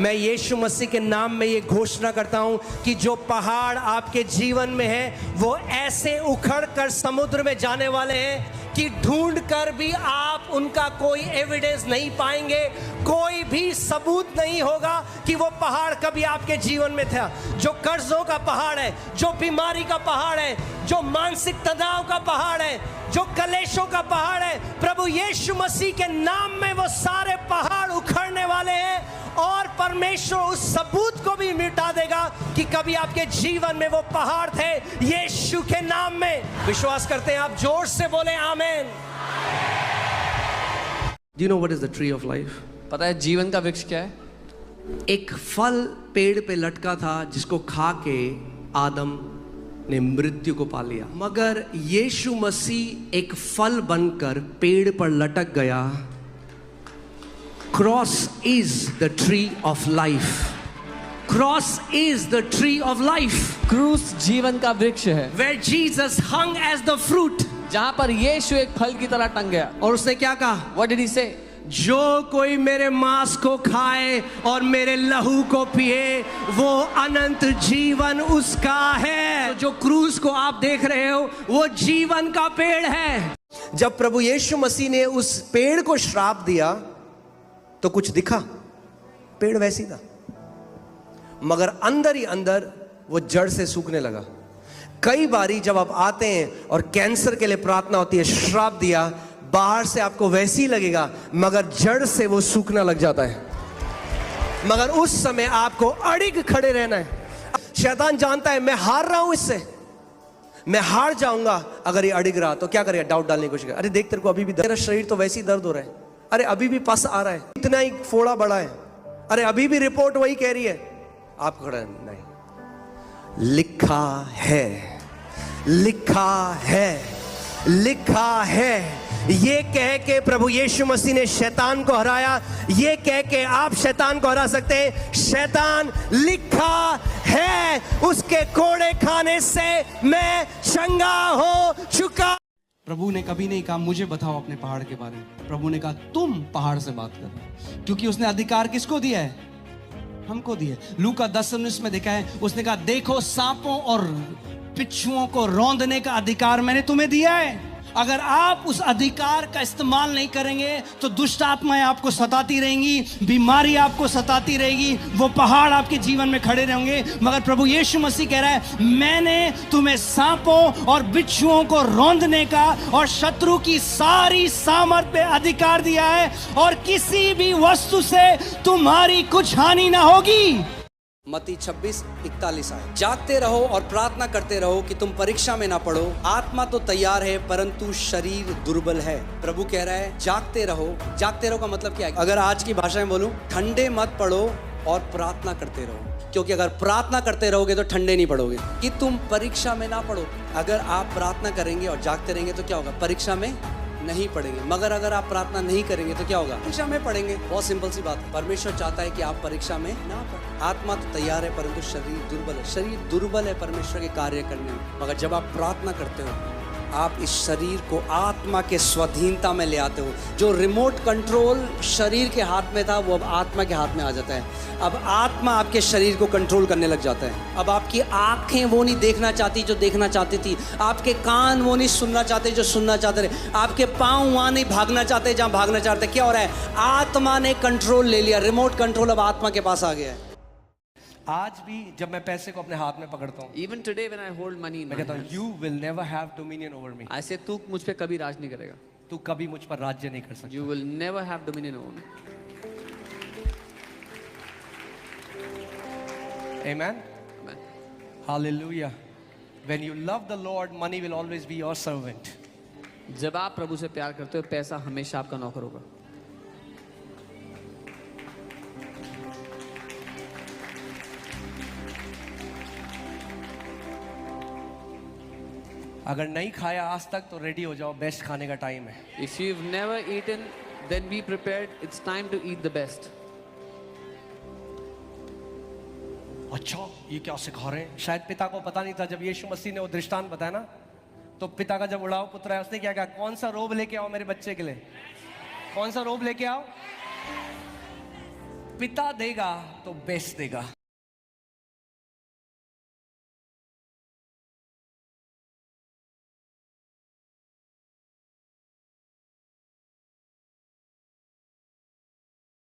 मैं यीशु मसीह के नाम में ये घोषणा करता हूं कि जो पहाड़ आपके जीवन में है वो ऐसे उखड़ कर समुद्र में जाने वाले हैं कि ढूंढ कर भी आप उनका कोई एविडेंस नहीं पाएंगे, कोई भी सबूत नहीं होगा कि वो पहाड़ कभी आपके जीवन में था। जो कर्जों का पहाड़ है, जो बीमारी का पहाड़ है, जो मानसिक तनाव का पहाड़ है, जो कलेशों का पहाड़ है, प्रभु यीशु मसीह के नाम में वो सारे पहाड़ उखड़ने वाले हैं और परमेश्वर उस सबूत को भी मिटा देगा कि कभी आपके जीवन में वो पहाड़ थे। यीशु के नाम में विश्वास करते हैं आप? जोर से बोले आमीन। Do you know what is the tree of life? पता है जीवन का वृक्ष क्या है? एक फल पेड़ पे लटका था जिसको खा के आदम ने मृत्यु को पा लिया, मगर यीशु मसीह एक फल बनकर पेड़ पर लटक गया। Cross is the tree of life. Cross is the tree of life. क्रूस जीवन का वृक्ष है, Where Jesus hung as the fruit. जहाँ पर यीशु एक फल की तरह टंग गया। और उसने क्या कहा? What did he say? जो कोई मेरे मांस को खाए और मेरे लहू को पिए वो अनंत जीवन उसका है। तो जो क्रूस को आप देख रहे हो वो जीवन का पेड़ है। जब प्रभु यीशु मसीह ने उस पेड़ को श्राप दिया तो कुछ दिखा? पेड़ वैसी था, मगर अंदर ही अंदर वो जड़ से सूखने लगा। कई बारी जब आप आते हैं और कैंसर के लिए प्रार्थना होती है, श्राप दिया, बाहर से आपको वैसे ही लगेगा मगर जड़ से वो सूखना लग जाता है। मगर उस समय आपको अड़िग खड़े रहना है। शैतान जानता है मैं हार रहा हूं, इससे मैं हार जाऊंगा। अगर ये अड़िग रहा तो क्या करेगा? डाउट डालने की कोशिश करेगा। अरे देख तेरे को अभी भी तेरा शरीर तो वैसे ही दर्द हो रहा है, अरे अभी भी पस आ रहा है, इतना ही फोड़ा बड़ा है, अरे अभी भी रिपोर्ट वही कह रही है। आप खड़ा नहीं, लिखा है, लिखा है, लिखा है। ये कह के प्रभु यीशु मसीह ने शैतान को हराया। ये कह के आप शैतान को हरा सकते हैं। शैतान, लिखा है, उसके कोड़े खाने से मैं चंगा हो चुका। प्रभु ने कभी नहीं कहा मुझे बताओ अपने पहाड़ के बारे में। प्रभु ने कहा तुम पहाड़ से बात करो, क्योंकि उसने अधिकार किसको दिया है? हमको दिया है। लूका 10:19 में देखा है, उसने कहा देखो सांपों और बिच्छुओं को रौंदने का अधिकार मैंने तुम्हें दिया है। अगर आप उस अधिकार का इस्तेमाल नहीं करेंगे तो दुष्ट आत्माएं आपको सताती रहेंगी, बीमारी आपको सताती रहेगी, वो पहाड़ आपके जीवन में खड़े रहेंगे। मगर प्रभु यीशु मसीह कह रहा है मैंने तुम्हें सांपों और बिच्छुओं को रौंदने का और शत्रु की सारी सामर्थ पे अधिकार दिया है और किसी भी वस्तु से तुम्हारी कुछ हानि ना होगी। मत्ती 26:41 आए, जागते रहो और प्रार्थना करते रहो कि तुम परीक्षा में ना पड़ो। आत्मा तो तैयार है परंतु शरीर दुर्बल है। प्रभु कह रहा है जागते रहो। जागते रहो का मतलब क्या है? अगर आज की भाषा में बोलूं, ठंडे मत पड़ो और प्रार्थना करते रहो, क्योंकि अगर प्रार्थना करते रहोगे तो ठंडे नहीं पड़ोगे। कि तुम परीक्षा में ना पड़ो। अगर आप प्रार्थना करेंगे और जागते रहेंगे तो क्या होगा? परीक्षा में नहीं पढ़ेंगे। मगर अगर आप प्रार्थना नहीं करेंगे तो क्या होगा? परीक्षा में पढ़ेंगे। बहुत सिंपल सी बात है। परमेश्वर चाहता है कि आप परीक्षा में ना पढ़ें। आत्मा तो तैयार है परंतु शरीर दुर्बल है। शरीर दुर्बल है परमेश्वर के कार्य करने में। मगर जब आप प्रार्थना करते हो आप इस शरीर को आत्मा के स्वाधीनता में ले आते हो। जो रिमोट कंट्रोल शरीर के हाथ में था वो अब आत्मा के हाथ में आ जाता है। अब आत्मा आपके शरीर को कंट्रोल करने लग जाता है। अब आपकी आंखें वो नहीं देखना चाहती जो देखना चाहती थी, आपके कान वो नहीं सुनना चाहते जो सुनना चाहते थे, आपके पाँव वहाँ नहीं भागना चाहते जहाँ भागना चाहते। क्या हो रहा है? आत्मा ने कंट्रोल ले लिया। रिमोट कंट्रोल अब आत्मा के पास आ गया है। आज भी जब मैं पैसे को अपने हाथ में पकड़ता हूँ, Even today when I hold money in मैं my कहता हूँ hands, you will never have dominion over me. I say तू मुझ पे कभी राज नहीं करेगा। तू कभी मुझ पर राज्य नहीं कर सकता। You will never have dominion over me. Amen. Amen. Hallelujah. When you love the Lord, money will always be your servant. जब आप प्रभु से प्यार करते हो पैसा हमेशा आपका नौकर होगा। अगर नहीं खाया आज तक तो रेडी हो जाओ, बेस्ट खाने का टाइम है। If you've never eaten, then be prepared. It's time to eat the best. अच्छा ये क्या सिखा रहे हैं? शायद पिता को पता नहीं था। जब यीशु मसीह ने वो दृष्टांत बताया ना, तो पिता का जब उड़ाव पुत्र है उसने क्या कहा? कौन सा रोब लेके आओ मेरे बच्चे के लिए? कौन सा रोब लेके आओ? पिता देगा तो बेस्ट देगा।